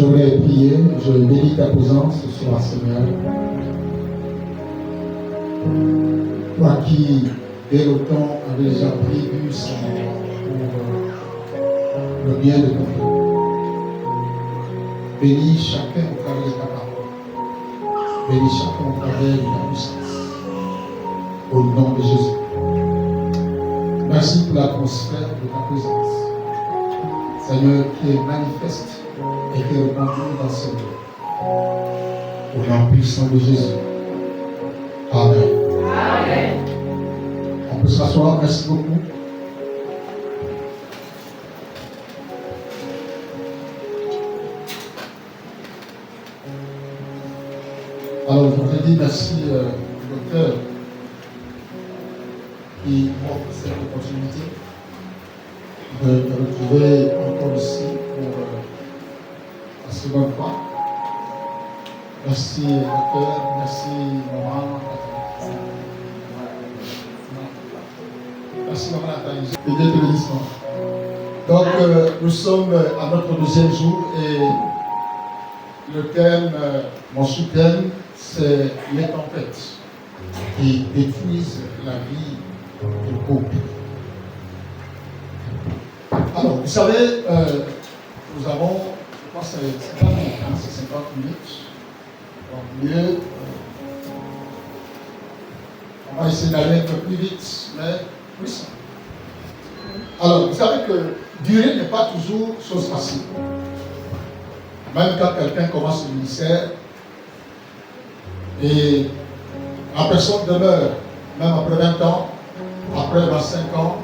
voudrais prier, je bénis ta présence ce soir, Seigneur. Toi qui, dès le temps, as déjà prévu, Seigneur, pour le bien de ton peuple. Bénis chacun au travers de ta parole. Bénis chacun au travers de ta puissance. Au nom de Jésus. Merci pour l'atmosphère de ta présence. Seigneur, qui est manifeste et qui est rempli dans ce lieu. Au nom puissant de Jésus. Amen. Amen. On peut s'asseoir, merci beaucoup. Alors, je voudrais dire merci au docteur qui m'offre cette opportunité de me retrouver encore ici pour la seconde fois. Merci docteur, merci maman. Merci maman Nathalie. Et Dieu te bénisse. Donc nous sommes à notre deuxième jour et le thème, mon sous-thème, c'est les tempêtes qui détruisent la vie du couple. Alors, vous savez, nous avons, je pense que c'est 50 minutes, c'est 50 minutes. Donc, mieux, on va essayer d'aller un peu plus vite, mais plus simple. Alors, vous savez que durer n'est pas toujours chose facile. Même quand quelqu'un commence le ministère, et la personne demeure, même après 20 ans, après 25 ans,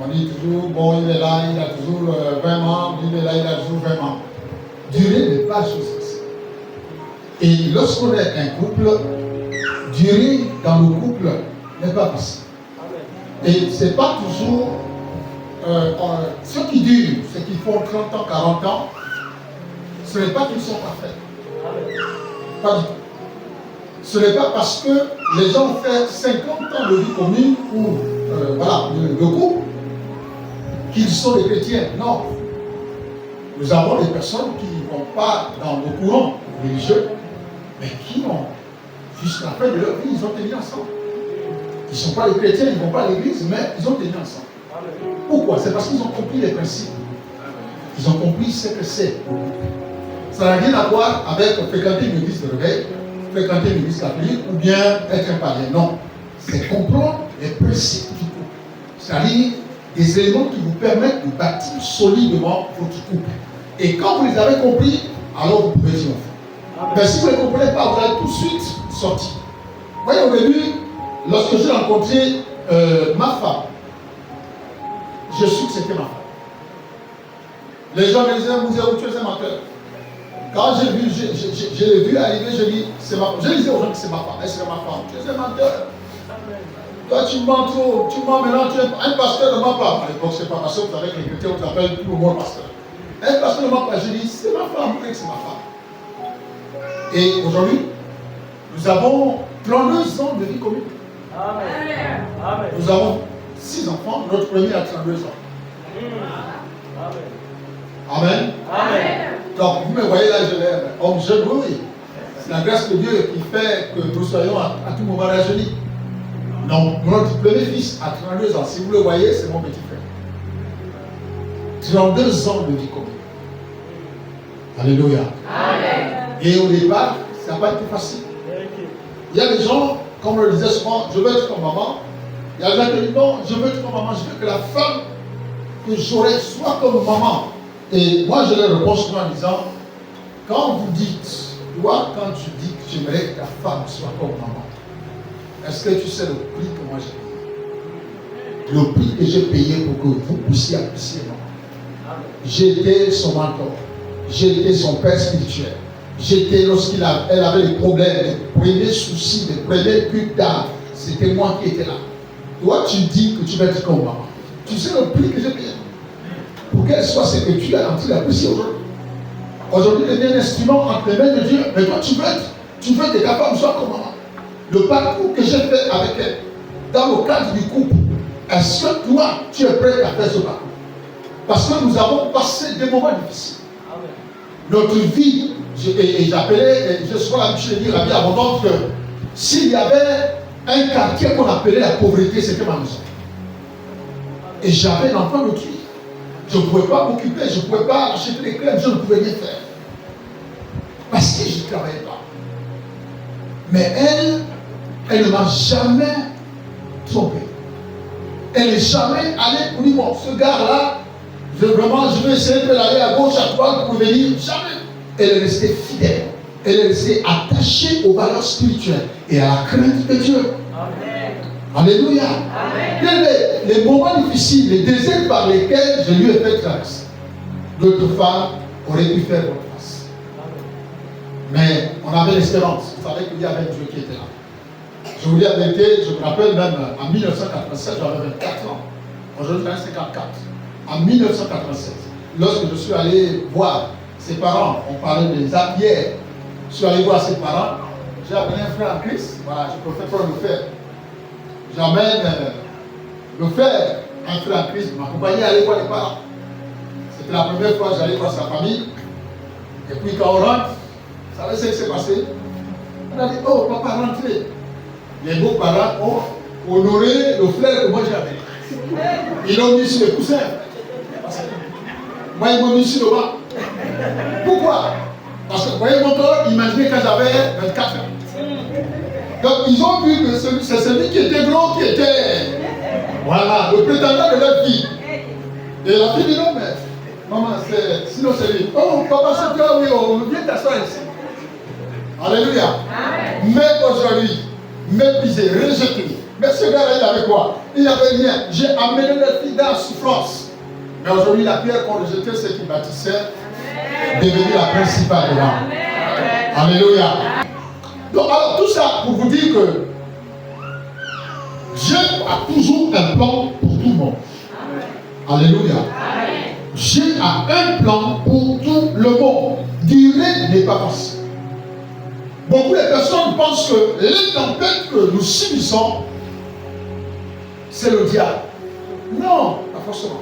on dit toujours, bon, il est là, il a toujours 20 ans, il est là, il a toujours 20 ans. Durer n'est pas chose facile. Et lorsqu'on est un couple, durer dans le couple n'est pas facile. Et ce n'est pas toujours ceux qui durent, ceux qui font 30 ans, 40 ans, ce n'est pas qu'ils sont parfaits. Pas du tout. Ce n'est pas parce que les gens ont fait 50 ans de vie commune ou voilà, de couple qu'ils sont des chrétiens. Non. Nous avons des personnes qui ne vont pas dans le courant religieux, mais qui ont, jusqu'à la fin de leur vie, ils ont tenu ensemble. Ils ne sont pas des chrétiens, ils ne vont pas à l'église, mais ils ont tenu ensemble. Pourquoi? C'est parce qu'ils ont compris les principes. Ils ont compris ce que c'est. Ça n'a rien à voir avec fréquenter une église de réveil, fréquenter une église catholique ou bien être un païen. Non. C'est comprendre les principes du couple. C'est-à-dire des éléments qui vous permettent de bâtir solidement votre couple. Et quand vous les avez compris, alors vous pouvez dire enfant. Mais si vous ne les comprenez pas, vous allez tout de suite sortir. Vous voyez, au début, lorsque j'ai rencontré ma femme, je suis que c'était ma femme. Les gens me disaient, vous êtes où tu es un menteur. Quand je l'ai vu arriver, je dis, c'est ma femme. Je disais aux gens que c'est ma femme. Est-ce que c'est ma femme? Tu es un menteur. Toi, tu mens trop. Tu mens maintenant. Tu es un pasteur ne ment pas. À l'époque, c'est pas pasteur. Vous savez que les chrétiens, on t'appelle tout le monde pasteur. Un pasteur ne ment pas. Je dis, c'est ma femme. Oui, c'est ma femme. Et aujourd'hui, nous avons 32 ans de vie commune. Amen. Amen. Nous avons 6 enfants. Notre premier a 32 ans. Amen. Amen. Amen. Donc, vous me voyez là, je l'ai homme jeune, oui. C'est la grâce de Dieu qui fait que nous soyons à tout moment rajeunis. Non, notre premier fils a 32 ans. Si vous le voyez, c'est mon petit frère. 32 ans de vie commune. Alléluia. Amen. Et au départ, ça n'a pas été facile. Il y a des gens, comme on le disait souvent, je veux être comme maman. Il y a des gens qui disent, non, je veux être comme maman, je veux que la femme que j'aurai soit comme maman. Et moi, je leur réponds souvent en disant, quand vous dites, toi, quand tu dis que j'aimerais que ta femme soit comme maman, est-ce que tu sais le prix que moi j'ai payé? Le prix que j'ai payé pour que vous puissiez apprécier maman. J'étais son mentor. J'étais son père spirituel. J'étais, lorsqu'elle avait des problèmes, les premiers soucis, les premiers buts d'âme, c'était moi qui étais là. Toi, tu dis que tu vas être comme maman. Tu sais le prix que j'ai payé pour qu'elle soit ce que tu as en train d'apprécier aujourd'hui. Aujourd'hui, elle est un instrument entre les mains de Dieu, mais toi, tu veux que ta femme soit comme maman. Le parcours que j'ai fait avec elle, dans le cadre du couple, est-ce que toi, tu es prêt à faire ce parcours? Parce que nous avons passé des moments difficiles. Notre vie, et j'appelais, je sois habitué de dire à vie abondante que s'il y avait un quartier qu'on appelait la pauvreté, c'était ma maison. Et j'avais l'enfant de qui? Je ne pouvais pas m'occuper, je ne pouvais pas acheter des crèmes, je ne pouvais rien faire. Parce que je ne travaillais pas. Mais elle ne m'a jamais trompé. Elle n'est jamais allée pour dire, bon, ce gars-là, je vais essayer de l'aller à gauche, à droite pour venir. Jamais. Elle est restée fidèle. Elle est restée attachée aux valeurs spirituelles et à la crainte de Dieu. Amen. Alléluia. Amen. Les moments difficiles, les déserts par lesquels je lui ai fait traverser, d'autres femmes auraient pu faire votre face. Mais on avait l'espérance. Vous savez qu'il y avait Dieu qui était là. Je vous dis la vérité, je me rappelle même en 1987, j'avais 24 ans. Aujourd'hui, j'en ai 54. En 1987, lorsque je suis allé voir ses parents, on parlait des apières, je suis allé voir ses parents, j'ai amené un frère en Christ, voilà, je préfère prendre le frère. J'amène le frère, un frère en Christ, m'accompagner à aller voir les parents. C'était la première fois que j'allais voir sa famille. Et puis quand on rentre, vous savez ce qui s'est passé? On a dit, oh, papa, rentrez. Les beaux-parents ont honoré le frère que moi j'avais. Ils l'ont mis sur le coussin. Moi, ils m'ont mis sur le banc. Pourquoi? Parce que, vous voyez, mon corps, imaginez quand j'avais 24 ans. Donc, ils ont vu que c'est celui qui était gros, qui était, voilà, le prétendant de leur fille. Et la fille dit, non, mais, maman, sinon c'est lui. Oh, papa, c'est toi, oui, on vient t'asseoir ici. Alléluia. Amen. Mais aujourd'hui, méprisé, rejeté. Mais ce gars-là, il avait quoi? Il n'avait rien. J'ai amené la fille dans la souffrance. Mais aujourd'hui, la pierre qu'on rejetait, c'est qui bâtissait, devenue la principale de l'âme. Alléluia. Donc, alors, tout ça pour vous dire que Dieu a toujours un plan pour tout le monde. Alléluia. Dieu a un plan pour tout le monde. Durée n'est pas facile. Beaucoup de personnes pensent que les tempêtes que nous subissons, c'est le diable. Non, pas forcément.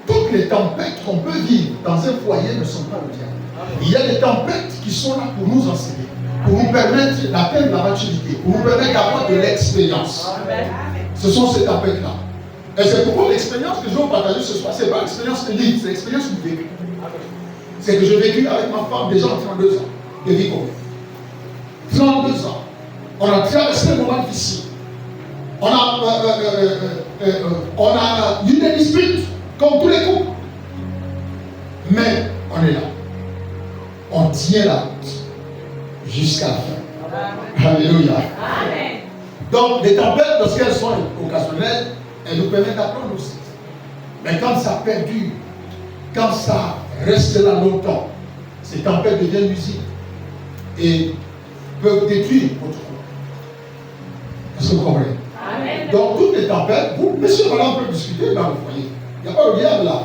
Toutes les tempêtes qu'on peut vivre dans un foyer ne sont pas le diable. Il y a des tempêtes qui sont là pour nous enseigner, pour nous permettre d'atteindre la maturité, pour nous permettre d'avoir de l'expérience. Ce sont ces tempêtes-là. Et c'est pourquoi l'expérience que je vais vous partager ce soir, ce n'est pas l'expérience de livre, c'est l'expérience du vécu. C'est que j'ai vécu avec ma femme déjà en 32 ans de vie commune. 32 ans. On a traversé des moments difficiles. On a eu des disputes, comme tous les couples. Mais on est là. On tient la route jusqu'à la fin. Alléluia. Amen. Donc, les tempêtes, lorsqu'elles sont occasionnelles, elles nous permettent d'apprendre aussi. Mais quand ça perdure, quand ça reste là longtemps, ces tempêtes deviennent nuisibles et peuvent détruire votre corps. Est-ce que vous comprenez? Amen. Donc, toutes les tempêtes, vous, monsieur, voilà, on peut discuter dans le foyer. Il n'y a pas le diable là.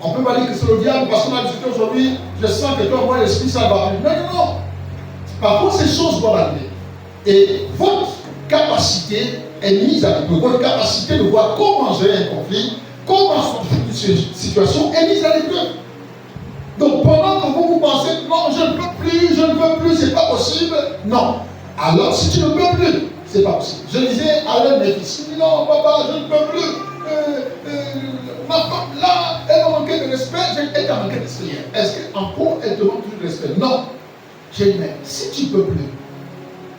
On peut pas dire que c'est le diable parce qu'on a discuté aujourd'hui, je sens que toi, moi, l'esprit, ça va arriver. Non, non, non. Parfois, ces choses doivent arriver. Et votre capacité est mise à l'épreuve. Votre capacité de voir comment gérer un conflit, comment sortir de cette situation est mise à l'épreuve. Donc, pendant que vous pensez, non, je ne peux plus, c'est pas possible. Non. Alors, si tu ne peux plus, c'est pas possible. Je disais à l'un de mes fils, il dit, non, papa, je ne peux plus. Ma femme, là, elle m'a manqué de respect. Elle t'a manqué de respect. Est-ce qu'encore elle te manque plus de respect? Non. J'ai dit, mais si tu ne peux plus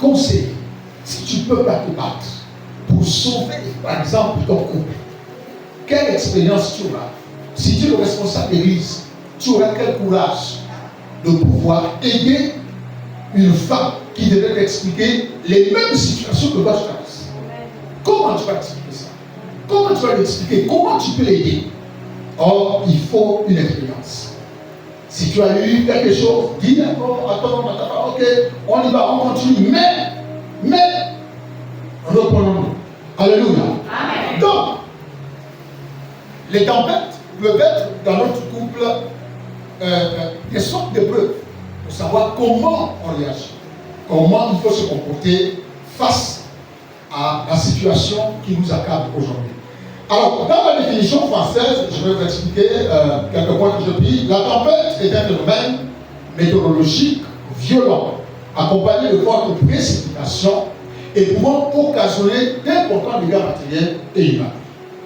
conseiller, si tu ne peux pas te battre pour sauver, par exemple, ton couple, quelle expérience tu auras? Si tu es le responsable d'église, tu auras quel courage de pouvoir aider une femme qui devait t'expliquer les mêmes situations que toi tu traverses? Comment tu vas expliquer ça? Comment tu vas l'expliquer? Comment tu peux l'aider? Or, il faut une expérience. Si tu as eu quelque chose, dis d'accord, attends, ok, on y va, on continue. Mais, reprenons-nous. Alléluia. Amen. Donc, les tempêtes peuvent être dans notre couple des sortes d'épreuves pour savoir comment on réagit, comment il faut se comporter face à la situation qui nous accable aujourd'hui. Alors, dans la définition française, je vais vous expliquer quelques points que je pris. La tempête est un phénomène météorologique violent, accompagné de fortes précipitations et pouvant occasionner d'importants dégâts matériels et humains.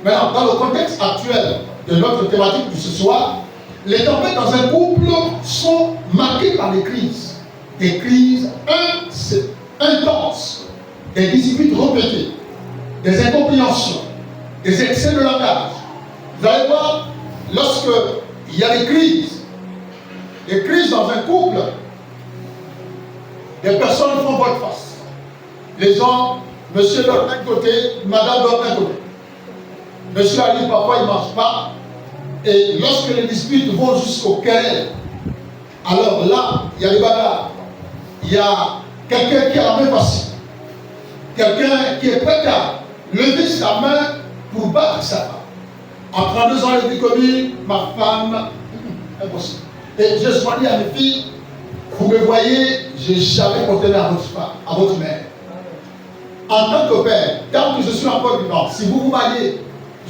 Maintenant, dans le contexte actuel de notre thématique de ce soir, les tempêtes dans un couple sont marquées par des crises intenses, des disputes répétées, des incompréhensions, des excès de langage. Vous allez voir, lorsque il y a des crises dans un couple, des personnes font votre face. Les gens, monsieur donne d'un côté, madame donne d'un côté. Monsieur arrive, parfois il ne mange pas. Et lorsque les disputes vont jusqu'au querelle, alors là, il y a des bagarres. Il y a quelqu'un qui a la main facile. Quelqu'un qui est prêt à lever sa main pour battre sa femme. En 32 ans, elle dit comme ma femme, impossible. Et je suis dit à mes filles, vous me voyez, je n'ai jamais contenu à votre mère. En tant que père, tant que je suis encore vivant, si vous vous mariez,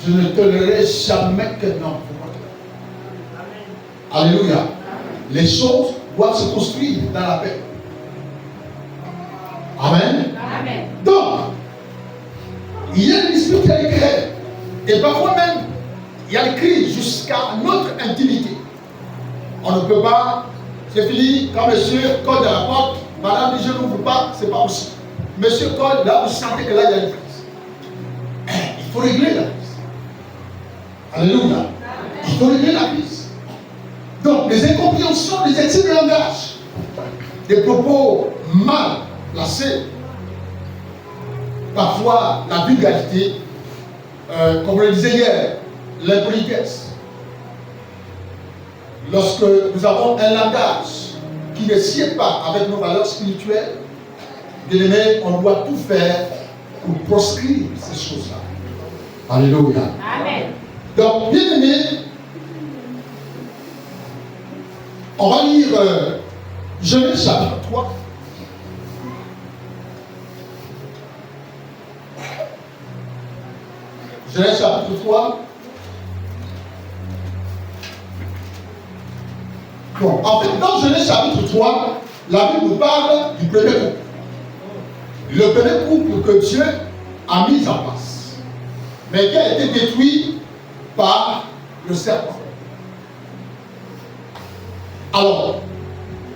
je ne tolérerai jamais que non pour votre mère. Alléluia. Amen. Les choses doivent se construire dans la paix. Amen. Amen. Donc, il y a une dispute qui est créée. Et parfois même, il y a des crises jusqu'à notre intimité. On ne peut pas, c'est fini, quand monsieur colle à la porte, madame dit je n'ouvre pas, c'est pas possible. Monsieur colle, là vous sentez que là il y a une crise. Il faut régler la crise. Alléluia. Il faut régler la crise. Donc, les incompréhensions, les excès de langage, des propos mal placés, parfois la vulgarité, comme on le disait hier, l'impolitesse. Lorsque nous avons un langage qui ne sied pas avec nos valeurs spirituelles, bien aimé, on doit tout faire pour proscrire ces choses-là. Alléluia. Amen. Donc, bien aimé, on va lire Genèse chapitre 3. Genèse chapitre 3. Bon, en fait, dans Genèse chapitre 3, la Bible nous parle du premier couple. Le premier couple que Dieu a mis en place, mais qui a été détruit par le serpent. Alors,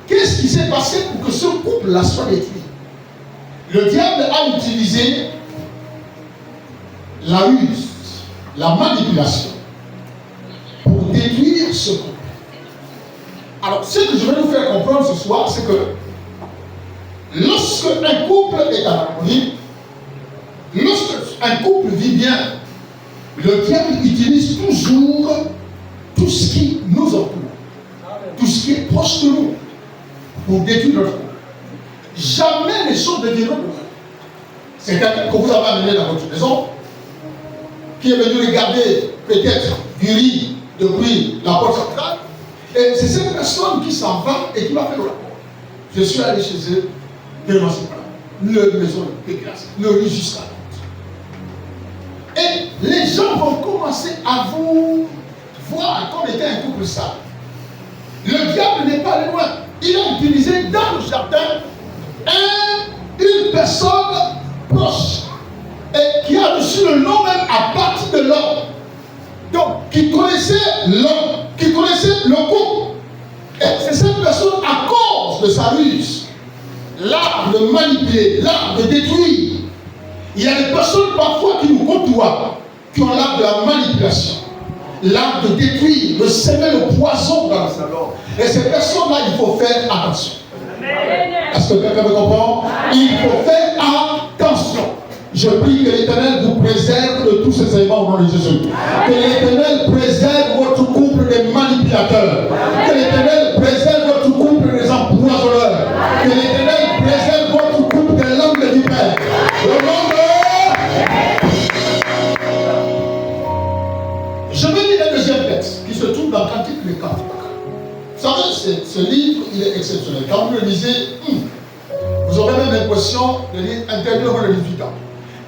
qu'est-ce qui s'est passé pour que ce couple-là soit détruit? Le diable a utilisé la ruse, la manipulation pour détruire ce couple. Alors, ce que je vais nous faire comprendre ce soir, c'est que lorsque un couple est en harmonie, lorsque un couple vit bien, le diable utilise toujours tout ce qui nous entoure, tout ce qui est proche de nous, pour détruire notre couple. Jamais les choses deviendront de mal. C'est quelqu'un que vous avez amené dans votre maison, qui est venu regarder peut-être du riz depuis la porte centrale, et c'est cette personne qui s'en va et qui va faire le rapport. Je suis allé chez eux, devant ce plan, leur maison de classe, le riz jusqu'à la porte. Et les gens vont commencer à vous voir comme étant un couple sale. Le diable n'est pas allé loin. Il a utilisé dans le jardin une personne proche et qui a reçu le nom même à partir de l'homme. Donc, qui connaissait l'homme, qui connaissait le couple. Et c'est cette personne, à cause de sa ruse, l'art de manipuler, l'art de détruire. Il y a des personnes parfois qui nous côtoient, qui ont l'art de la manipulation, l'art de détruire, de semer le poison dans le salon. Et ces personnes-là, il faut faire attention. Est-ce que quelqu'un me comprend? Il faut faire attention. Je prie que l'Éternel vous préserve de tous ces éléments au nom de Jésus. Que l'Éternel préserve votre couple des manipulateurs. Que l'Éternel préserve votre couple des empoisonneurs. Que l'Éternel préserve votre couple des langues de vipères. Au nom de... Je vais lire un deuxième texte qui se trouve dans Cantique les Cantiques. Vous savez, ce livre, il est exceptionnel. Quand vous le lisez, vous aurez même l'impression de lire intérieurement de 18 ans.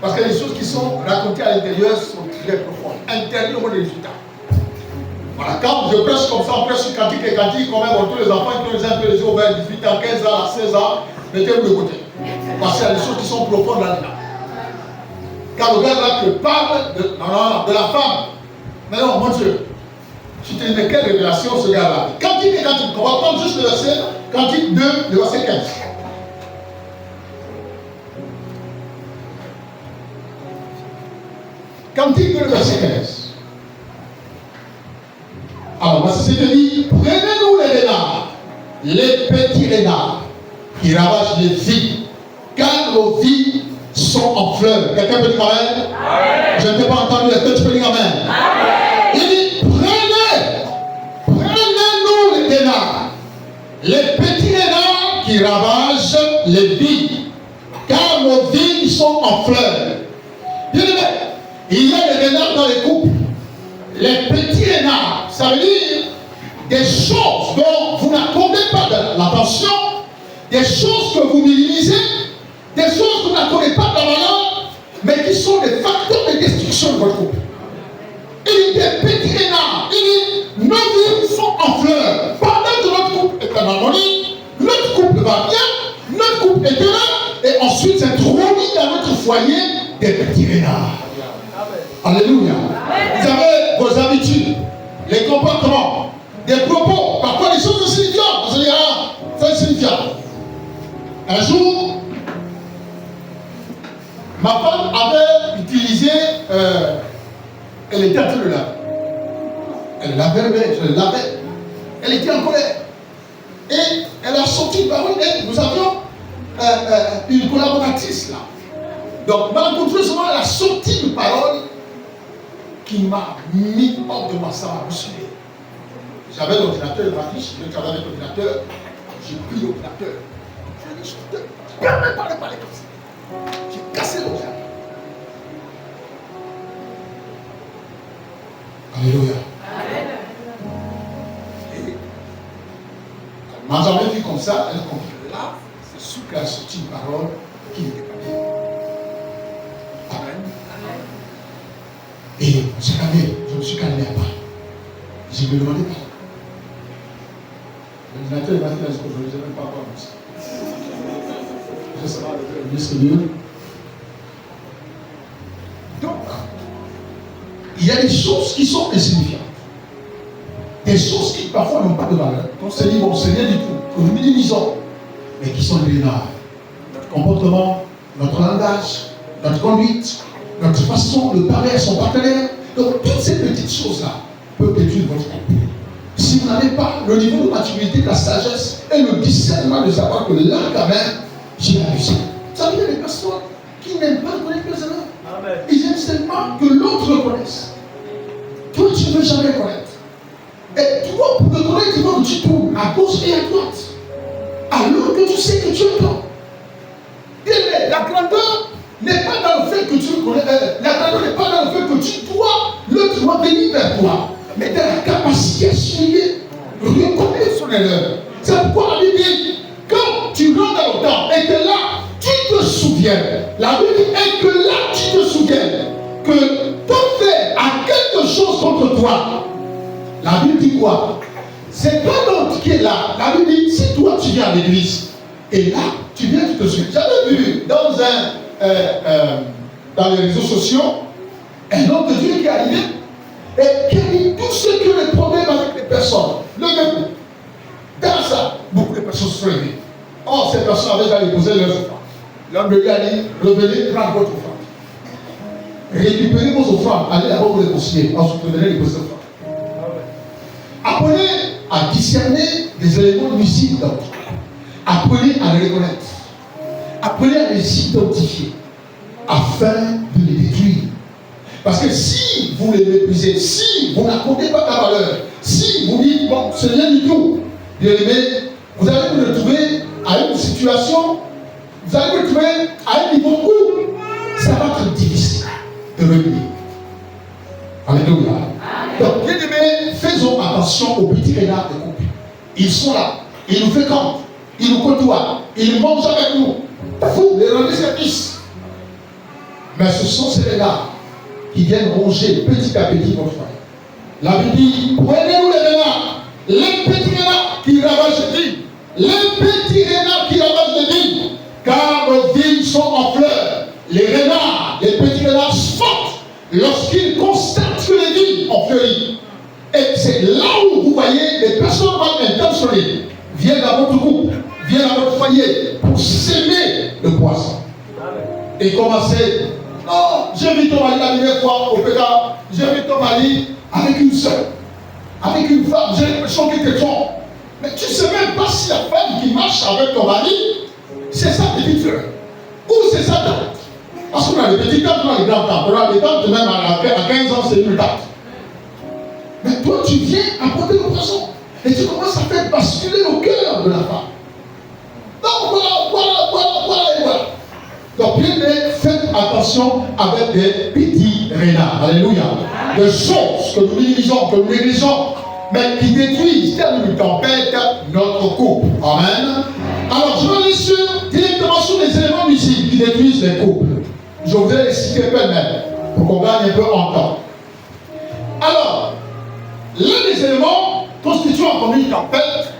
Parce que les choses qui sont racontées à l'intérieur sont très profondes. interdit le mot de résultat. Voilà, quand je prêche comme ça, on prêche sur cantique et cantique, quand même, tous les enfants qui ont un peu les yeux ouverts, 18 ans, 15 ans, 16 ans, mettez-vous de côté. Parce qu'il y a des choses qui sont profondes là-dedans. Quand le gars là te parle de la femme, mais non, mon Dieu, tu te dis, mais quelle révélation ce gars-là. Cantique et cantique, on va prendre juste le verset, cantique 2, le verset 15. Cantique 2, le verset 15. Alors, voici ce que dit, prenez-nous les renards, les petits renards qui ravagent les vies, car nos vies sont en fleurs. Quelqu'un peut dire amen? Je ne t'ai pas entendu, est-ce que tu peux dire amen? Il dit, prenez-nous les renards, les petits renards qui ravagent les vies, car nos vies sont en fleurs. Bien aimé, il y a des renards dans les couples. Les petits renards, ça veut dire des choses dont vous n'accordez pas de l'attention, des choses que vous minimisez, des choses que vous n'accordez pas de la valeur, mais qui sont des facteurs de destruction de votre couple. Il dit des petits renards, il dit nos vies sont en fleurs. Pendant que notre couple est en harmonie, notre couple va bien, notre couple est heureux, et ensuite s'introduit dans notre foyer des petits renards. Alléluia. Vous avez vos habitudes, les comportements, des propos, parfois des choses insignifiantes. On se dit, ah, c'est insignifiant. Un jour, ma femme avait utilisé, elle était en train de laver. Elle lavait, je lavais. Elle était en colère. Et elle a sorti une parole, et nous avions une collaboratrice là. Donc, malencontreusement, elle a sorti une parole qui m'a mis hors de ma salle à bousculer. J'avais l'ordinateur de ma fiche, je travaillais avec l'ordinateur, j'ai pris l'ordinateur. Je lui ai dit, je ne te permets pas de parler comme ça. J'ai cassé l'ordinateur. Alléluia. Et elle m'a jamais vu comme ça, elle a compris que là, c'est sûr qu'elle a sorti une parole qui n'était pas bien. Amen. Et je me suis calmé à part. Je me demandais pas. L'ordinateur est parti dans ce que je ne sais même pas quoi. Je sais pas, le Seigneur. Donc, il y a des choses qui sont insignifiantes. Des choses qui parfois n'ont pas de valeur. On se dit, bon, c'est rien du tout, que nous minimisons, mais qui sont des renards. Notre comportement, notre langage, notre conduite, notre façon de parler à son partenaire. Donc, toutes ces petites choses-là peuvent détruire votre couple. Si vous n'avez pas le niveau de maturité, de la sagesse et le discernement de savoir que là, quand même, j'ai abusé. Ça veut dire des personnes qui n'aiment pas connaître les erreurs. Ils aiment seulement que l'autre le connaisse. Toi, tu ne veux jamais connaître. Et toi, pour te connaître, il faut que tu tournes à gauche et à droite. Alors que tu sais que tu es toi. La grandeur n'est pas dans le fait que tu le connais. La grandeur n'est pas dans le fait que tu dois, l'autre doit venir vers toi. Mais dans la capacité à souligner, reconnaître son erreur. C'est pourquoi la Bible dit, quand tu rentres dans le temps et que là, tu te souviens, la Bible dit, et que là, tu te souviens que ton frère a quelque chose contre toi. La Bible dit quoi? C'est pas l'autre qui est là. La Bible dit, si toi tu viens à l'église, et là, tu viens, tu te souviens. J'avais vu dans les réseaux sociaux, un homme de Dieu qui est arrivé, et qui a dit tout ce que les problèmes avec les personnes. Le même, dans ça, beaucoup de personnes se sont levées. Or, ces personnes avaient déjà déposé leurs offrandes. L'homme de Dieu a dit, revenez prendre votre offrande. Récupérez vos offrandes, allez d'abord vous les consigner, ensuite revenez déposer vos offrandes. Apprenez à discerner des éléments nuisibles dans votre vie. Apprenez à les reconnaître. Apprenez à les identifier afin de les détruire. Parce que si vous les méprisez, si vous n'accordez pas ta valeur, si vous dites, bon, c'est rien du tout, bien aimé, vous allez vous retrouver à une situation, vous allez vous retrouver à un niveau où ça va être difficile de revenir. Alléluia. Donc, bien aimé, faisons attention aux petits renards de couple. Ils sont là, ils nous fréquentent, ils nous côtoient, ils mangent avec nous. Vous les rendez service. Mais ce sont ces renards qui viennent ronger petit à petit votre foyer. La Bible dit, prenez-nous les renards, les petits renards qui ravagent les vignes, les petits renards qui ravagent les vignes, car nos vignes sont en fleurs. Les renards, les petits renards sortent lorsqu'ils constatent que les vignes ont fleuri. Et c'est là où vous voyez les personnes mal intentionnées viennent à votre couple, viennent à votre foyer pour s'aimer le poison. Et commencer, non, j'ai vu ton mari la dernière fois au pétard, j'ai vu ton mari avec une soeur, avec une femme, j'ai l'impression qu'il te trompe. Mais tu ne sais même pas si la femme qui marche avec ton mari, c'est sa petite soeur, ou c'est sa tante. Parce qu'on a les petites tantes, on a les grandes tantes, on a les tantes même à 15 ans, c'est une tante. Mais toi, tu viens apporter le poison. Et tu commences à faire basculer le cœur de la femme. Donc voilà. Donc, bien aimé, faites attention avec des petits renards. Alléluia. Des choses que nous négligeons, mais qui détruisent, telle une tempête, notre couple. Amen. Alors, je vais aller directement sur les éléments nuisibles qui détruisent les couples. Je vais les citer pêle-mêle pour qu'on gagne un peu en temps. Alors, l'un des éléments constituant comme une tempête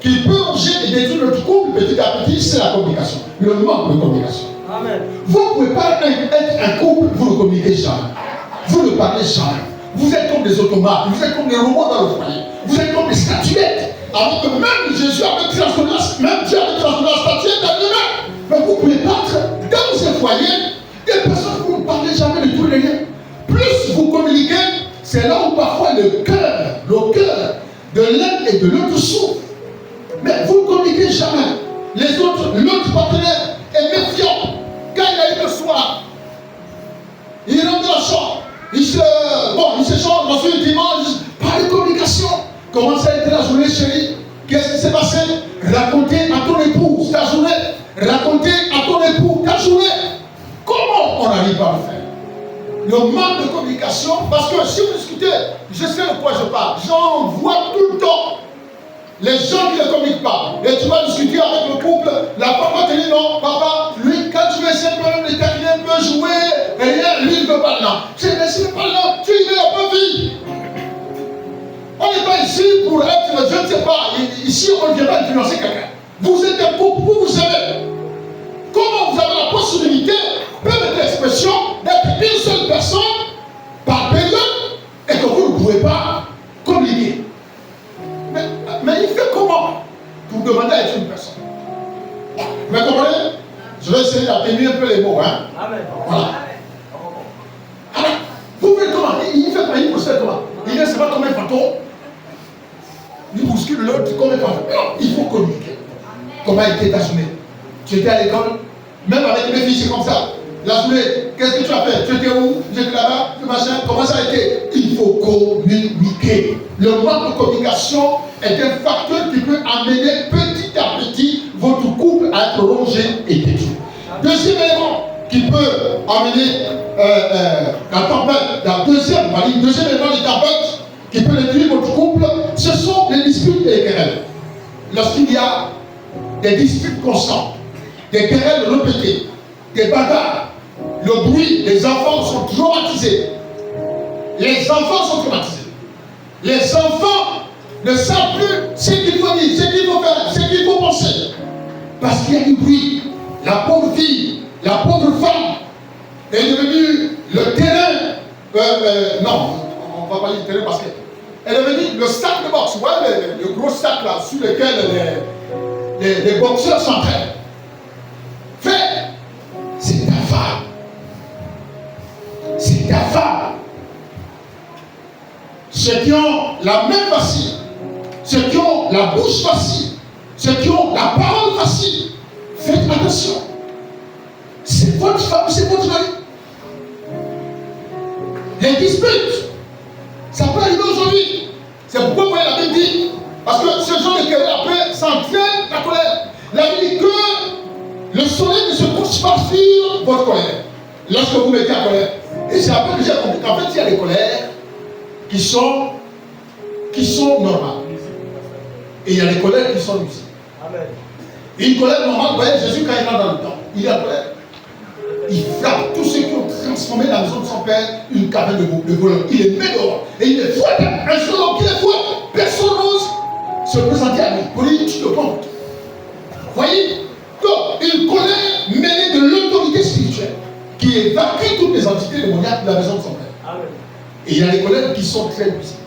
qui peut ronger et détruire notre couple petit à petit, c'est la communication. Le manque de communication. Amen. Vous ne pouvez pas être un couple, vous ne communiquez jamais. Vous ne parlez jamais. Vous êtes comme des automates, vous êtes comme des robots dans le foyer. Vous êtes comme des statuettes. Alors que même Jésus avait transformé la statuette en humain. Mais vous pouvez pas être dans ce foyer des personnes que vous ne parlez jamais de tout et rien. Plus vous communiquez, c'est là où parfois le cœur de l'un et de l'autre souffre. Mais vous ne communiquez jamais. L'autre partenaire est méfiant. Quand il arrive le soir, il rentre dans la chambre, il se change dans une dimanche, par de communication. Comment ça a été la journée, chérie? Qu'est-ce qui s'est passé? Racontez à ton époux ta journée. Racontez à ton époux ta journée. Comment on arrive à le faire? Le manque de communication, parce que si vous discutez, je sais de quoi je parle, j'en vois tout le temps les gens qui ne communiquent pas. Et tu vas discuter avec le couple, la femme va te dire non, papa, lui, quand tu veux essayer de taquiner un peu, jouer, et lui, il ne veut pas là. C'est laissé pas là, tu y veux la pas vie. On n'est pas ici pour être, je ne sais pas, ici on ne vient pas influencer quelqu'un. Vous êtes un couple, vous savez. Comment vous avez la possibilité, peu d'expression, d'être une seule personne par période et que vous ne pouvez pas communiquer? Mais il fait comment pour demander à être une personne? Vous comprenez? Je vais essayer d'atténuer un peu les mots. Hein? Amen. Voilà. Alors, vous faites comment? Il fait comment? Il procède comment? Il ne sait pas comme un fantôme. Il bouscule l'autre comme un fantôme. Non, il faut communiquer. Comment a été ta journée? Tu étais à l'école? Même avec mes filles, c'est comme ça. La journée, qu'est-ce que tu as fait? Tu étais où? J'étais là-bas, le machin, comment ça a été? Il faut communiquer. Le manque de communication est un facteur qui peut amener petit à petit votre couple à être rongé et détruit. Deuxième élément qui peut amener la tempête, deuxième élément de tempête qui peut détruire votre couple, ce sont les disputes et les querelles. Lorsqu'il y a des disputes constantes, des querelles répétées, des bagarres, le bruit, les enfants sont traumatisés. Les enfants sont traumatisés. Les enfants ne savent plus ce qu'il faut dire, ce qu'il faut faire, ce qu'il faut penser. Parce qu'il y a du bruit. La pauvre fille, la pauvre femme est devenue le terrain. Non, on ne va pas dire le terrain parce qu'elle est devenue le sac de boxe. Vous voyez le gros sac là sur lequel les boxeurs s'entraînent. C'est ta femme. C'est ta femme. Ceux qui ont la main facile, ceux qui ont la bouche facile, ceux qui ont la parole facile, faites attention. C'est votre femme, c'est votre mari. Les disputes, ça peut arriver aujourd'hui. C'est pourquoi vous voyez la Bible dit, parce que ce genre de querelle après s'entraîne la colère. La Bible dit que le soleil ne se couche pas sur votre colère. Lorsque vous mettez en colère. Et c'est après que j'ai compris qu'en fait, il y a des colères qui sont normales. Et il y a des colères qui sont nuisibles. Amen. Une colère normale, vous voyez, Jésus, quand il rentre dans le temple, il est en colère. Il frappe tous ceux qui ont transformé la maison de son père une cabane de voleurs. Il est mis dehors. Et il est fouetté. Un seul homme qui est fouetté. Personne n'ose se présenter à lui. Pour lui, tu te comptes. Voyez? Donc, il connaît mêlé de l'autorité spirituelle qui évacue toutes les entités démoniaques de la maison de son père. Amen. Et il y a des collègues qui sont très visibles.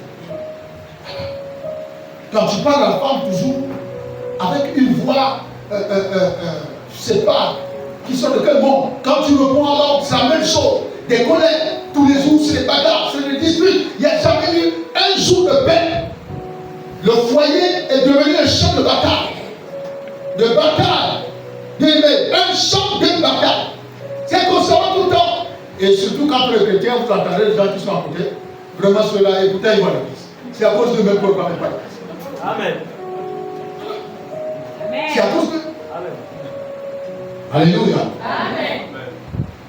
Quand tu parles à la femme, toujours avec une voix, je ne sais pas, qui sont de quel monde. Quand tu reprends alors, c'est la même chose. Des collègues, tous les jours, c'est des bagarres, c'est des disputes. Il n'y a jamais eu un jour de paix. Le foyer est devenu un champ de bataille. De bataille. Un champ de bataille. C'est comme ça tout le temps. Et surtout quand les chrétiens, vous entendez les gens qui sont à côté, vraiment ceux-là, écoutez, ils vont à l'église. C'est à cause de mes programmes et pas l'église. Amen. C'est à cause de. Amen. Alléluia. Amen.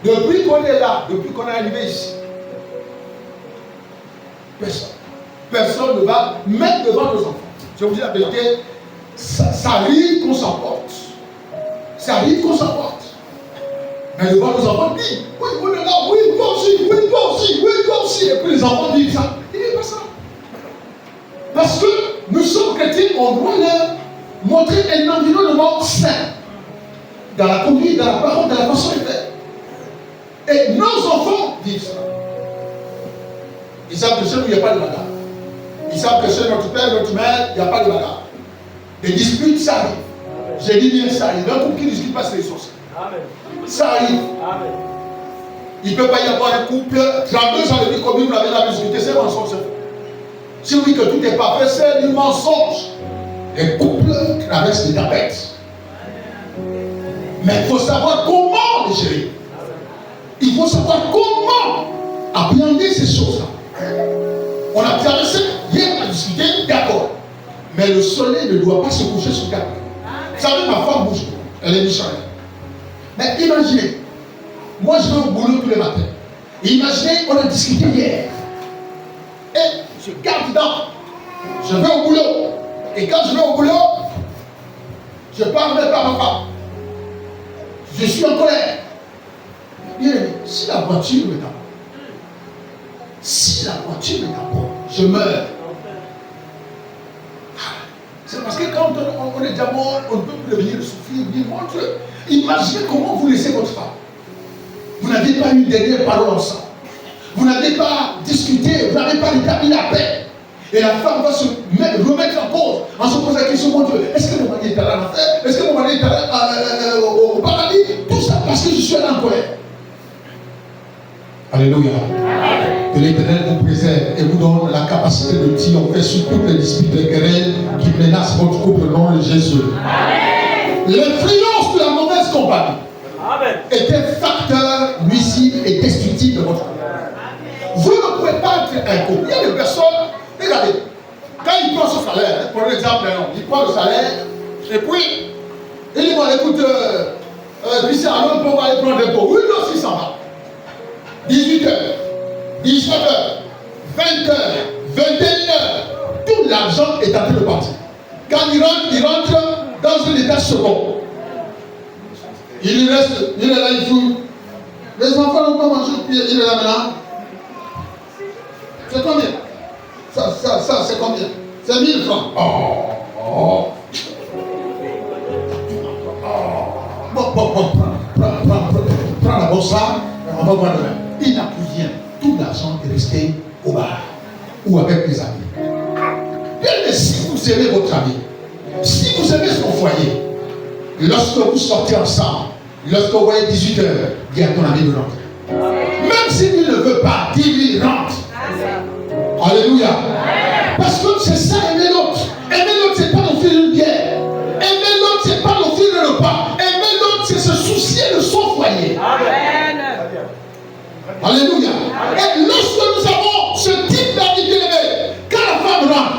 Depuis qu'on est là, depuis qu'on est arrivé ici, personne ne va mettre devant nos enfants. Je vous dis la vérité, ça arrive qu'on s'emporte. Ça arrive qu'on s'emporte. Mais devant nos enfants, ils disent, oui, on est là, oui, toi aussi, oui, toi aussi, oui, toi aussi. Et puis les enfants disent ça. Il n'est pas ça. Parce que nous sommes chrétiens, on doit leur montrer un environnement sain. Dans la conduite, dans la parole, dans la façon de faire. Et nos enfants vivent ça. Ils savent que chez nous, il n'y a pas de bagarre. Ils savent que chez notre père, notre mère, il n'y a pas de bagarre. Des disputes, ça arrive. J'ai dit bien ça arrive. Un couple qui ne discute pas, c'est les sorciers. Ça arrive. Amen. Il ne peut pas y avoir un couple, 32 ans de vie commune, vous n'avez jamais discuté, c'est un mensonge. Si vous dites que tout est parfait, c'est du mensonge. Les couples traversent des tempêtes. Mais il faut savoir comment les gérer. Il faut savoir comment appréhender ces choses-là. On a traversé, hier on a discuté, d'accord. Mais le soleil ne doit pas se coucher sur quatre. Vous savez, ma femme bouge. Elle est missionnaire. Mais imaginez, moi je vais au boulot tous les matins. Imaginez, on a discuté hier. Et je garde dedans. Je vais au boulot. Et quand je vais au boulot, je parle même pas à ma femme. Je suis en colère. Bien aimé, si la voiture me tape, je meurs. C'est parce que quand on est déjà mort, on ne peut plus revenir souffrir, dire mon Dieu. Imaginez comment vous laissez votre femme. Vous n'avez pas eu une dernière parole ensemble. Vous n'avez pas discuté, vous n'avez pas établi la paix. Et la femme va se remettre en cause, en se posant la question, mon Dieu, est-ce que mon mari est allé en enfer? Est-ce que mon mari est allé au paradis? Tout ça parce que je suis allé en colère. Alléluia. Que l'Éternel vous préserve et vous donne la capacité de triompher sur toutes les disputes et querelles qui menacent votre couple au nom de Jésus. L'influence de la mauvaise compagnie est un facteur nuisible et destructif de votre couple. Vous ne pouvez pas être un couple. Il y a des personnes, regardez, quand il prend son salaire, pour l'exemple, il prend le salaire, et puis, il dit, bon, écoute, puis c'est alors on va aller prendre des pots. Oui, non, si ça va. 18h, 19h, 20h, 21h, tout l'argent est en train de partir. Quand il rentre dans un état second. Il reste, il est là, il fout. Les enfants n'ont pas mangé, il est là maintenant. C'est combien? Ça, c'est combien? C'est 1000 francs. Bon, prends d'abord ça, on va voir demain. Il n'a plus rien. Tout l'argent est resté au bar ou avec les amis. Bien, si vous aimez votre ami, si vous aimez son foyer, lorsque vous sortez ensemble, lorsque vous voyez 18h, dis à ton ami de rentrer. Même s'il ne veut pas, dis-lui rentre. Alléluia. Parce que c'est ça, aimer l'autre. Aimer l'autre, c'est pas l'offrir une bière. Aimer l'autre, c'est pas l'offrir le repas. Aimer l'autre, c'est se soucier de son foyer. Amen. Alléluia. Et lorsque nous avons ce type d'amitié, quand la femme rentre,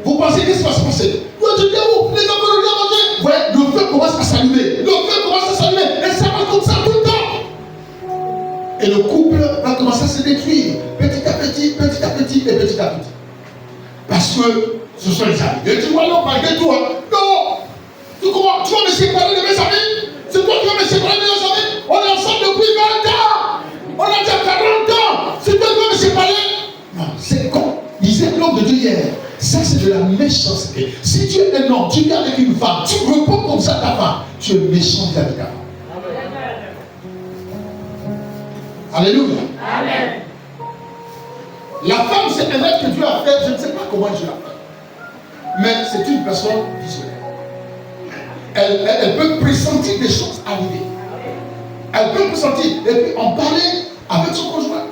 vous pensez qu'est-ce qui va se passer? Vous dites, où? Les gars veulent rien manger. Vous voyez, le feu commence à s'allumer. Le feu commence à s'allumer. Et ça va comme ça tout le temps. Et le couple va commencer à se détruire. Petit à petit, petit à petit et petit à petit. Parce que ce sont les amis. Et tu vois, non, malgré toi, non. Tu vas me séparer de mes amis? C'est toi qui vas me séparer de mes amis? On est ensemble depuis 20 ans. On On a déjà 40 ans. Si tu veux me séparer. Non, c'est con. Disait l'homme de Dieu hier. Ça, c'est de la méchanceté. Si tu es un homme, tu vis avec une femme, tu ne veux pas comme ça ta femme, tu es méchant vis-à-vis de ta femme. Alléluia. Amen. La femme, c'est un être que Dieu a fait. Je ne sais pas comment Dieu l'a fait. Mais c'est une personne visionnaire. Elle peut pressentir des choses arriver. Elle peut pressentir et puis en parler avec son conjoint.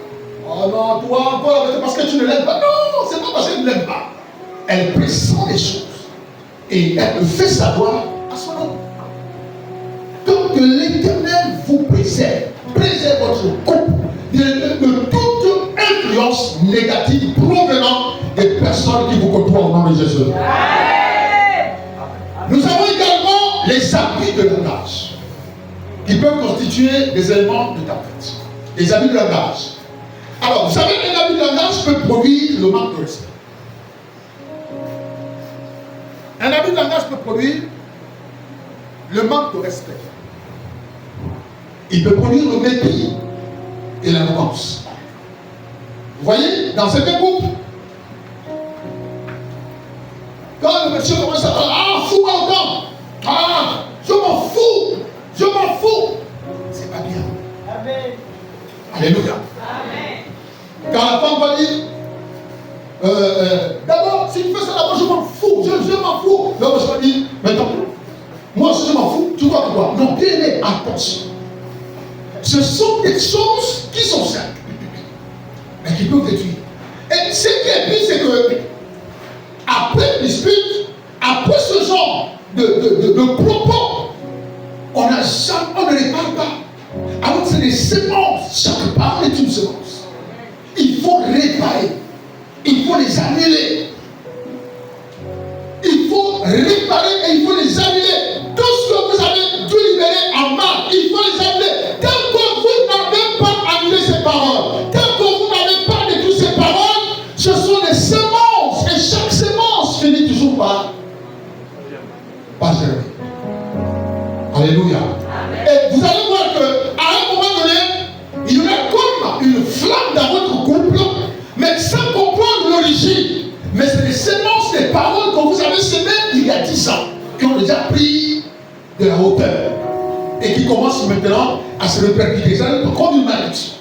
Oh non, toi encore, c'est parce que tu ne l'aimes pas. Non, c'est pas parce qu'elle ne l'aime pas. Elle pressent les choses. Et elle le fait savoir à son homme. Donc que l'Éternel vous préserve votre couple de toute influence négative provenant des personnes qui vous côtoient au nom de Jésus. Nous avons également les habits de langage qui peuvent constituer des éléments de tempête. Les habits de langage. Alors, vous savez qu'un habit de langage peut produire le manque de respect. Un habit de langage peut produire le manque de respect. Il peut produire le mépris et l'arrogance. Vous voyez, dans certains groupes, quand le monsieur commence à parler, ah, fou encore, ah, je m'en fous, c'est pas bien. Amen. Alléluia. Amen. Quand la femme va dire, d'abord, si tu fais ça d'abord, je m'en fous, je m'en fous. L'homme va dire, maintenant, moi aussi je m'en fous, tu vois quoi? Non, bien aimé, attention. Ce sont des choses qui sont simples, mais qui peuvent détruire. Et ce qui est pire, c'est que, après une dispute, après ce genre de propos, on ne les parle pas. Alors c'est des semences. Chaque parole est une semence. Il faut réparer. Il faut les annuler. Il faut réparer et il faut les annuler. Tout ce que vous avez dû libérer en mal, il faut les annuler. Tant que vous n'avez pas annulé ces paroles, tant que vous n'avez pas détruit ces paroles, ce sont des semences. Et chaque semence finit toujours par germer. Alléluia. Amen. Et vous allez voir qu'à un moment donné, il y aura comme une flamme dans votre couple, mais sans comprendre l'origine. Mais c'est les semences des paroles que vous avez semées il y a 10 ans, qui ont déjà pris de la hauteur et qui commencent maintenant à se répercuter. Ça va comme une maladie.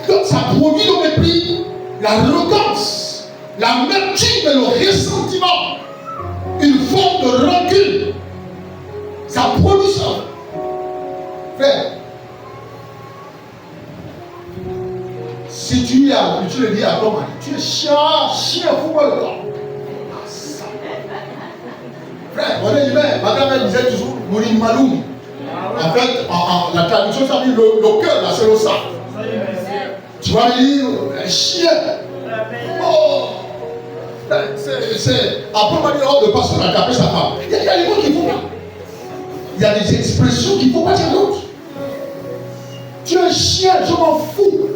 Donc ça produit le mépris, l'arrogance, l'amertume et le ressentiment, une forme de rancune. Ça produit ça. Frère, si tu le dis à ton mari, tu es chien, fous-moi le temps. Frère, on est humain. Ma grand-mère disait toujours Mourim Maloum. En fait, la traduction, ça dit le cœur, là, c'est le sang. Tu vas dire un chien. Oh! Après, on va dire, oh, le pasteur a tapé sa femme. Il y a des mots qu'il faut pas. Il y a des expressions qu'il ne faut pas dire d'autres. Tu es un chien, je m'en fous.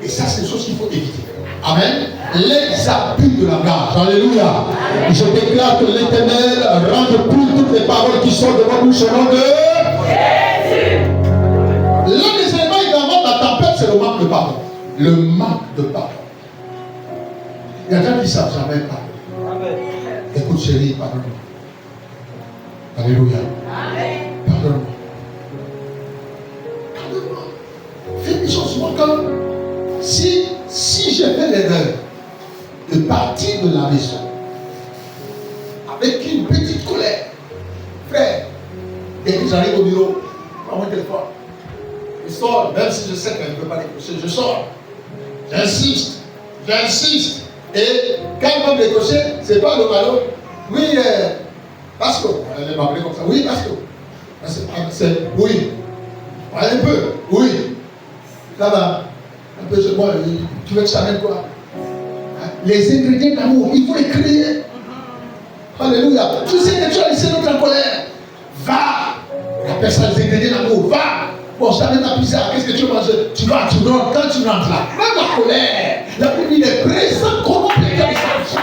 Et ça, c'est des choses qu'il faut éviter. Amen. Les abus de langage. Alléluia. Amen. Je déclare que l'Éternel rende pour toutes les paroles qui sortent de votre bouche au nom de Jésus. L'un des éléments également de la tempête, c'est le manque de pardon. Le manque de pardon. Il y a des gens qui ne savent jamais pardonner. Écoute, chérie, pardonne-moi. Alléluia. Amen. Pardonne-moi. Pardonne-moi. Fais des choses souvent comme si j'ai fait l'erreur de partir de la maison avec une petite colère, frère, dès que j'arrive au bureau, je prends mon téléphone, je sors, même si je sais qu'elle ne peut pas décrocher, je sors, j'insiste, et quand elle va me décrocher, c'est pas le ballon, oui, Pasco, elle m'a appelé comme ça, oui, Pasco, c'est oui, un peu, oui, ça va. Un peu de moi, tu veux que je t'amène quoi? Les ingrédients d'amour, il faut les créer. Alléluia. Tu sais que tu as laissé notre en colère. Va. On appelle ça les ingrédients d'amour. Va. Bon, je t'amène ta pizza. Qu'est-ce que tu veux manger? Tu vas, tu rentres. Quand tu rentres là, même la colère. La Bible dit les présents corrompent les cœurs des sages.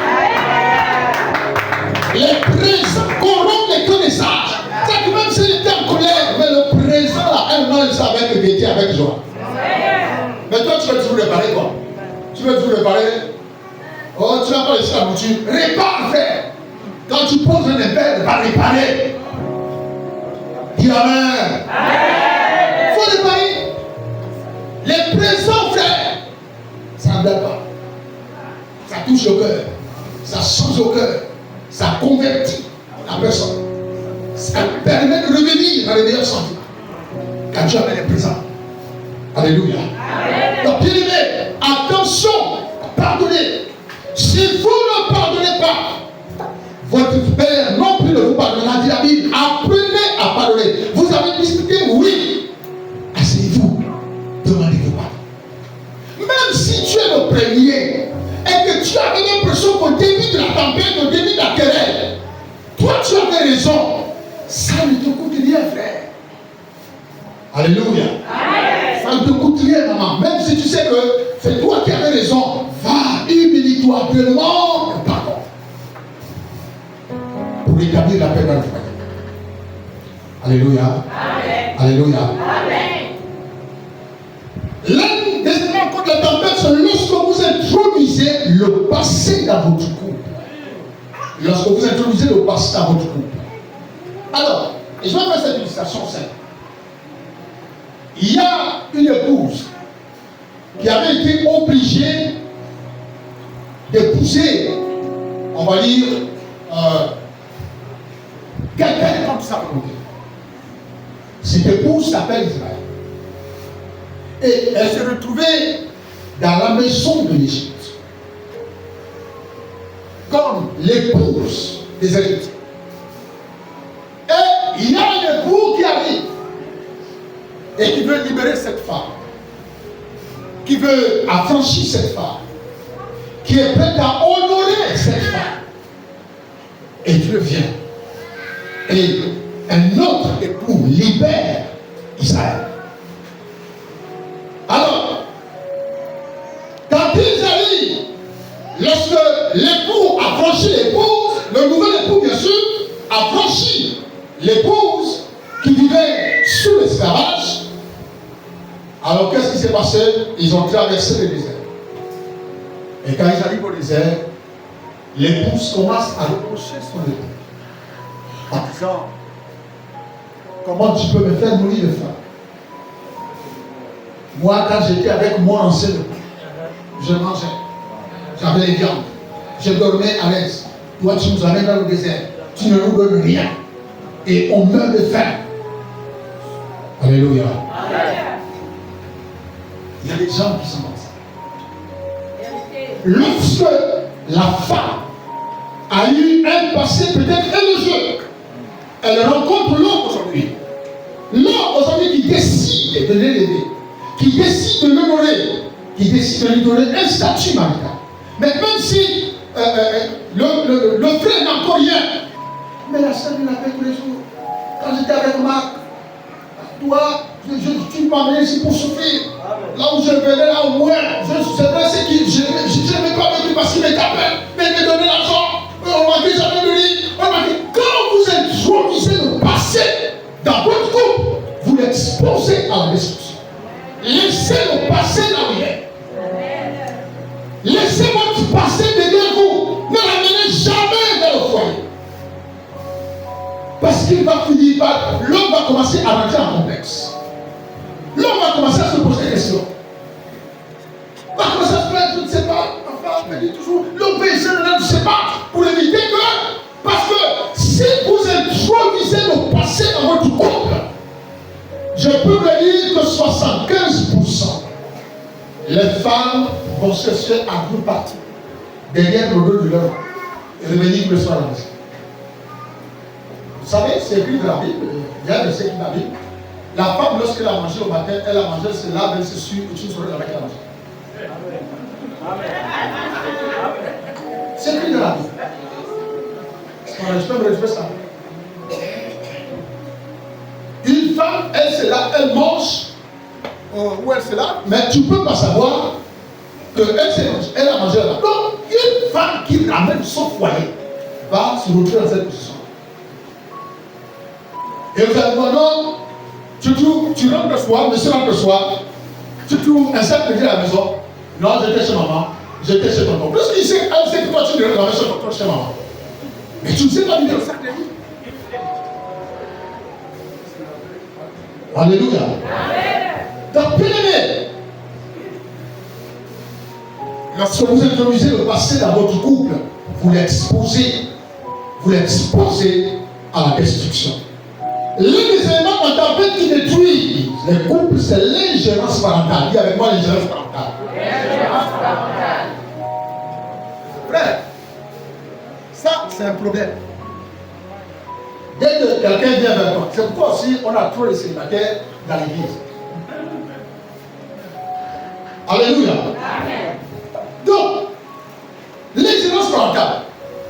Les présents corrompent les cœurs des sages. C'est que même s'il était en colère, mais le présent là, elle mange ça avec le métier. réparer quoi? Tu veux tout réparer? Oh, tu n'as pas laissé la voiture. Répare, frère. Quand tu poses un impair, va réparer. Dis Amen. Il faut réparer. Les présents, frère, ça ne date pas. Ça touche le cœur. Ça change le cœur. Ça convertit la personne. Ça permet de revenir dans les meilleurs sentiments. Quand Dieu amène les présents. Alléluia. Donc, bien aimé, attention, pardonnez. Si vous ne pardonnez pas, votre Père non plus ne vous pardonnera, dit la Bible. Apprenez à pardonner. Vous avez discuté, oui. Asseyez-vous, demandez-vous pardon. Même si tu es le premier et que tu avais l'impression qu'au début de la tempête, au début de la querelle, toi tu avais raison, ça ne te coûte rien, frère. Alléluia. Ça ne te coûte rien, maman. Même si tu sais que c'est toi qui avais raison, va, humilie-toi, demande pardon. Pour rétablir la paix dans le foyer. Alléluia. Amen. Alléluia. Amen. L'un des éléments contre la tempête, c'est lorsque vous introduisez le passé dans votre couple. Lorsque vous introduisez le passé dans votre couple. Alors, et je vais faire cette illustration simple. Il y a une épouse qui avait été obligée d'épouser, on va dire, quelqu'un comme ça. Cette épouse s'appelle Israël. Et elle s'est retrouvée dans la maison de l'Égypte comme l'épouse des Égyptiens. Et il y a un époux qui arrive et qui veut libérer cette femme, qui veut affranchir cette femme, qui est prête à honorer cette femme. Et Dieu vient. Et un autre époux libère Israël. Alors, quand ils arrivent, lorsque l'époux a franchi l'épouse, le nouvel époux, bien sûr, a franchi l'épouse qui vivait sous l'esclavage, alors qu'est-ce qui s'est passé? Ils ont traversé le désert. Et quand ils arrivent au désert, l'épouse commence à reprocher son époux en disant: comment tu peux me faire mourir de faim? Moi, quand j'étais avec mon ancien époux, je mangeais, j'avais les viandes, je dormais à l'aise. Toi, tu nous amènes dans le désert, tu ne nous donnes rien, et on meurt de faim. Alléluia. Il y a des gens qui sont comme ça. Lorsque la femme a eu un passé peut-être élégant, elle rencontre l'homme aujourd'hui. L'homme aujourd'hui qui décide de l'élever, qui décide de l'honorer, qui décide de lui donner un statut marital. Mais même si le frère n'a encore rien, mais la sœur lui l'appelle tous les jours. Quand j'étais avec Marc, toi, tu m'emmènes ici pour souffrir. Là où je venais, là au moins, c'est vrai, c'est que je n'aimais pas avec lui parce qu'il m'appelle, mais il me donnait l'argent. On m'a dit jamais de lui. On m'a dit, quand vous introduisez le passé dans votre couple, vous l'exposez à la destruction. Laissez le passé derrière. Laissez votre passé derrière vous. Ne l'amenez jamais dans le foyer. Parce qu'il va finir par... L'homme va commencer à rentrer en complexe. L'homme va commencer à se poser des questions. Va commencer à se plaindre, je ne sais pas. Enfin, on me dit toujours, l'homme peut essayer de ne sais pas. Pour éviter que... Parce que si vous introduisez le passé dans votre couple, je peux vous dire que 75% les femmes vont chercher à vous partir derrière le dos de leur et revenir le soir à la maison. Vous savez, c'est écrit dans la Bible, il y a des versets dans la Bible. La femme, lorsqu'elle a mangé au matin, elle a mangé, se lave, elle se suit, et tu ne saurais avec la manger. C'est écrit dans la Bible. Je peux me répéter ça. Une femme, elle se lave, elle mange, où elle se lave, mais tu ne peux pas savoir qu'elle a mangé là. Donc, une femme qui ramène son foyer va se retrouver dans cette position. Et vous allez voir, non, tu rentres le soir, monsieur rentre le soir, tu trouves un sac de à la maison, Non, j'étais chez maman. J'étais chez tonton. Plus qu'il sait, elle sait que toi tu devais travailler chez tonton, chez maman. Mais tu ne sais pas vivre le sac de vie. Alléluia. Donc, bien aimé, lorsque vous introduisez le passé dans votre couple, vous l'exposez à la destruction. L'un des éléments mentaux qui détruit les couples, c'est l'ingérence parentale. Dis avec moi l'ingérence parentale. Frère, ça c'est un problème. Dès que quelqu'un vient vers toi, c'est pourquoi aussi on a trop de célibataires dans l'église. Alléluia. Donc, l'ingérence parentale.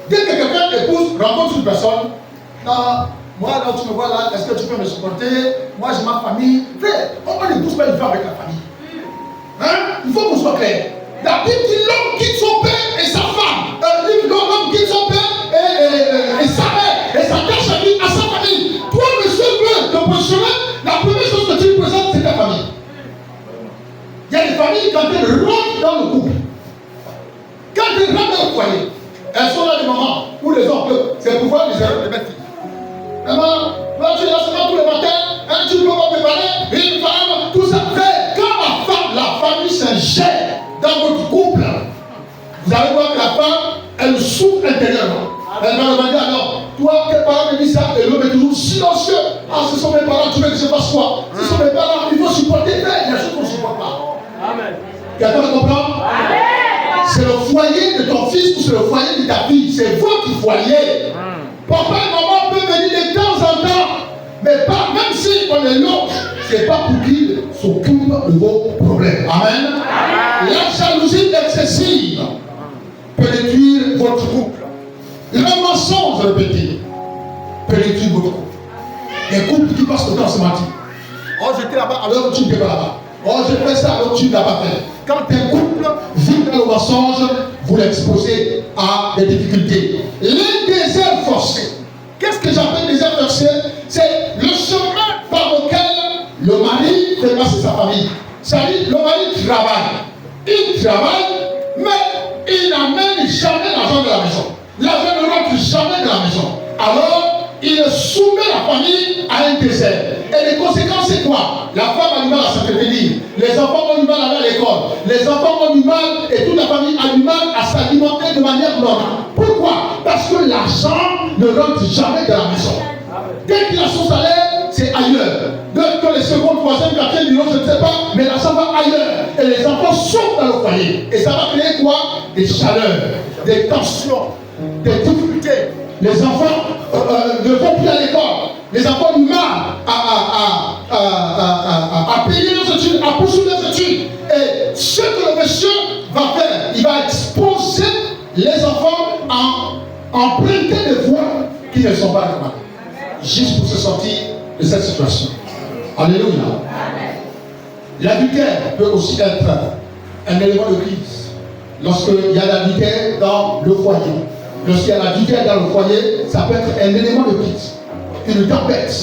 Dès que quelqu'un épouse, rencontre une personne, non, moi, là, tu me vois là, est-ce que tu peux me supporter? Moi, j'ai ma famille. Frère, on n'épouse pas une femme avec la famille. Hein? Il faut qu'on soit clair. La Bible dit l'homme quitte son père et sa femme. L'homme quitte son père et sa mère et s'attache à sa famille. Toi, le seul peu de positionner, la première chose que tu lui présentes, c'est ta famille. Il y a des familles, quand elles rentrent dans le couple, quand elles rentrent dans le foyer, elles sont là des moments où les hommes peuvent, c'est pour voir les erreurs de bêtises. Maman, toi tu es là seulement tous les matins, hein, tu ne peux pas préparer une femme, tout ça. Fait, quand la famille s'ingère dans votre couple, vous allez voir que la femme, elle souffre intérieurement. Elle va demander alors, toi, tes parents me disent ça, et l'homme est toujours silencieux. Ah, ce sont mes parents, tu veux que je fasse quoi? Ce sont mes parents, il faut supporter, il y a des choses qu'on ne supporte pas. Amen. Quelqu'un me comprend? Amen. C'est le foyer de ton fils ou c'est le foyer de ta fille. C'est votre foyer. Papa et maman peuvent venir de temps en temps, mais pas, même si on est long, c'est pas pour qu'ils s'occupent de vos problèmes. Amen. Amen. La jalousie excessive peut détruire votre couple. Le mensonge répété peut détruire votre couple. Les couples qui passent le temps à se mentir. Oh, j'étais là-bas alors tu n'étais pas là-bas. Oh, j'ai fait ça alors tu ne l'as pas fait. Quand un couple vit dans le mensonge, vous l'exposez à des difficultés. Les déserts forcés. Qu'est-ce que j'appelle désert forcé? C'est le chemin par lequel le mari fait passer sa famille. C'est-à-dire, le mari travaille. Il travaille, mais il n'amène jamais l'argent de la maison. L'argent ne rentre jamais de la maison. Alors, il soumet la famille à un désert. Et les conséquences, c'est quoi? La femme a du mal à s'entretenir. Les enfants ont du mal à aller à l'école. Les enfants ont du mal, et toute la famille a du mal à s'alimenter de manière normale. Pourquoi? Parce que l'argent ne rentre jamais de la maison. Dès qu'il a son salaire, c'est ailleurs. Dès que les secondes, troisième, quatrième, je ne sais pas, mais l'argent va ailleurs. Et les enfants sont dans le foyer. Et ça va créer quoi? Des chaleurs, des tensions, des difficultés. Les enfants ne vont plus à l'école. Les enfants ont du mal à payer leurs études, à poursuivre leurs études. Et ce que le monsieur va faire, il va exposer les enfants à emprunter des voies qui ne sont pas normales. Juste pour se sortir de cette situation. Alléluia. L'adultère peut aussi être un élément de crise. Lorsqu'il y a l'adultère dans le foyer. Lorsqu'il y a l'adultère dans le foyer, ça peut être un élément de crise. Une tempête.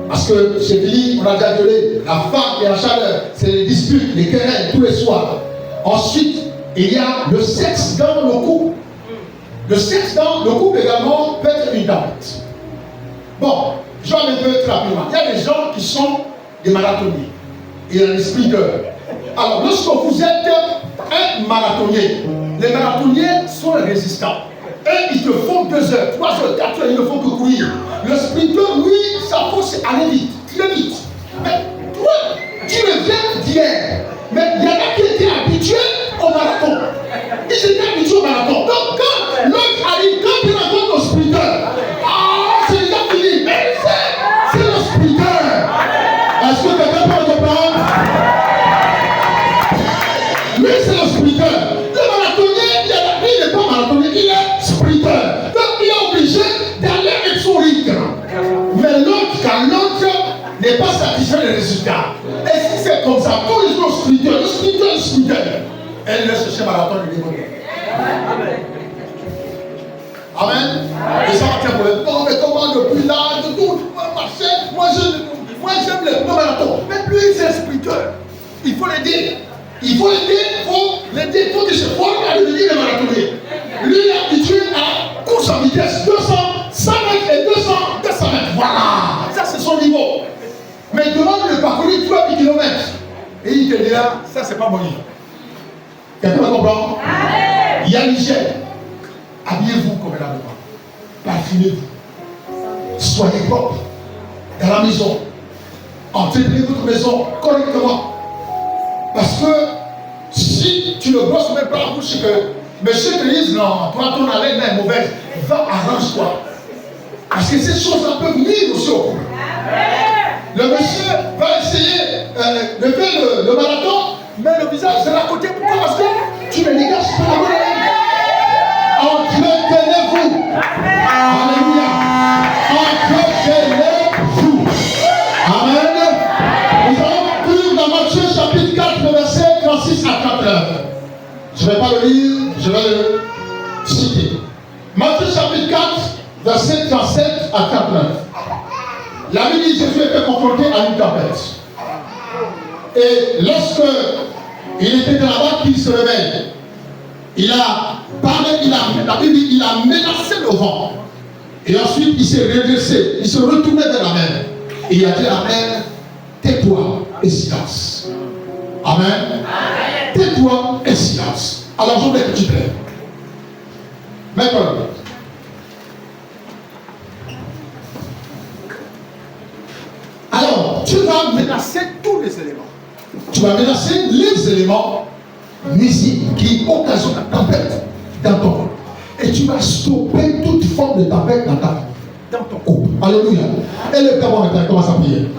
Parce que chez Billy, on a déjà donné la femme et la chaleur, c'est les disputes, les querelles tous les soirs. Ensuite, il y a le sexe dans le couple. Le sexe dans le couple également peut être une tempête. Bon, je vais un peu rapidement. Il y a des gens qui sont des marathoniens. Il y a l'esprit d'heure. Alors, lorsque vous êtes un marathonnier, les marathoniens sont résistants. Et ils te font 2 heures, 3 heures, 4 heures, ils ne font que courir. Le sprinter, lui, sa force c'est aller vite, très vite. Mais toi, tu reviens d'hier. Mais il y en a qui étaient habitués au marathon. Ils étaient habitués au marathon. Donc quand l'autre arrive, quand il rencontre le sprinter, c'est déjà fini. Mais c'est le sprinter. Est-ce que quelqu'un peut le comprendre? Lui, c'est le sprinter. Le marathonnier, il n'est pas marathonnier, il est sprinter. Donc il est obligé d'aller avec son rythme. Mais l'autre, quand l'autre n'est pas satisfait des résultats. Et si c'est comme ça, tous les jours le sprinter, elle laisse chercher marathon de démonie. Amen. Et ça va faire pour le non, mais comment depuis là, de tout, marcher, moi j'aime le marathon. Mais lui, c'est un sprinter. Il faut le dire. Il faut le dire, il faut Les défauts qui se forment à devenir des marathoniens. Lui, il est habitué à course à vitesse 200, 100 mètres et 200 mètres. Voilà, ça c'est son niveau. Mais demande de parcourir 30 km. Et il te dira, ça c'est pas mon niveau. Quelqu'un comprend? Il y a l'hygiène. Habillez-vous convenablement. Parfumez-vous. Soyez propre. Dans la maison. Entretenez votre maison correctement. Parce que si tu ne brosses même pas la bouche, que monsieur te dise non, toi ton haleine est mauvaise, va, arrange-toi. Parce que ces choses-là peuvent nuire aussi au couple. Le monsieur va essayer de faire le marathon, mais le visage c'est à côté. Pourquoi? Parce que tu le dégages par la bonne haleine. Entretenez-vous. Alléluia. Entretenez-vous. Amen. Nous allons lire dans Matthieu chapitre 4, verset 36 à 39. Je ne vais pas le lire, je vais le citer. Matthieu chapitre 4, verset 37 à 39. La Bible dit que Jésus était confronté à une tempête. Et lorsque il était dans la barque, il se réveille. Il a parlé, la Bible dit qu'il a menacé le vent. Et ensuite, il s'est redressé, il se retournait vers la mer. Et il a dit à la mer, tais-toi et silence. Amen. Tais-toi et silence. Alors, je voulais que tu te lèves. Maintenant, alors, tu vas menacer tous les éléments. Tu vas menacer les éléments nuisibles qui occasionnent la tempête dans ton couple. Et tu vas stopper toute forme de tempête dans ton couple. Alléluia. Et le temps, on commence à prier.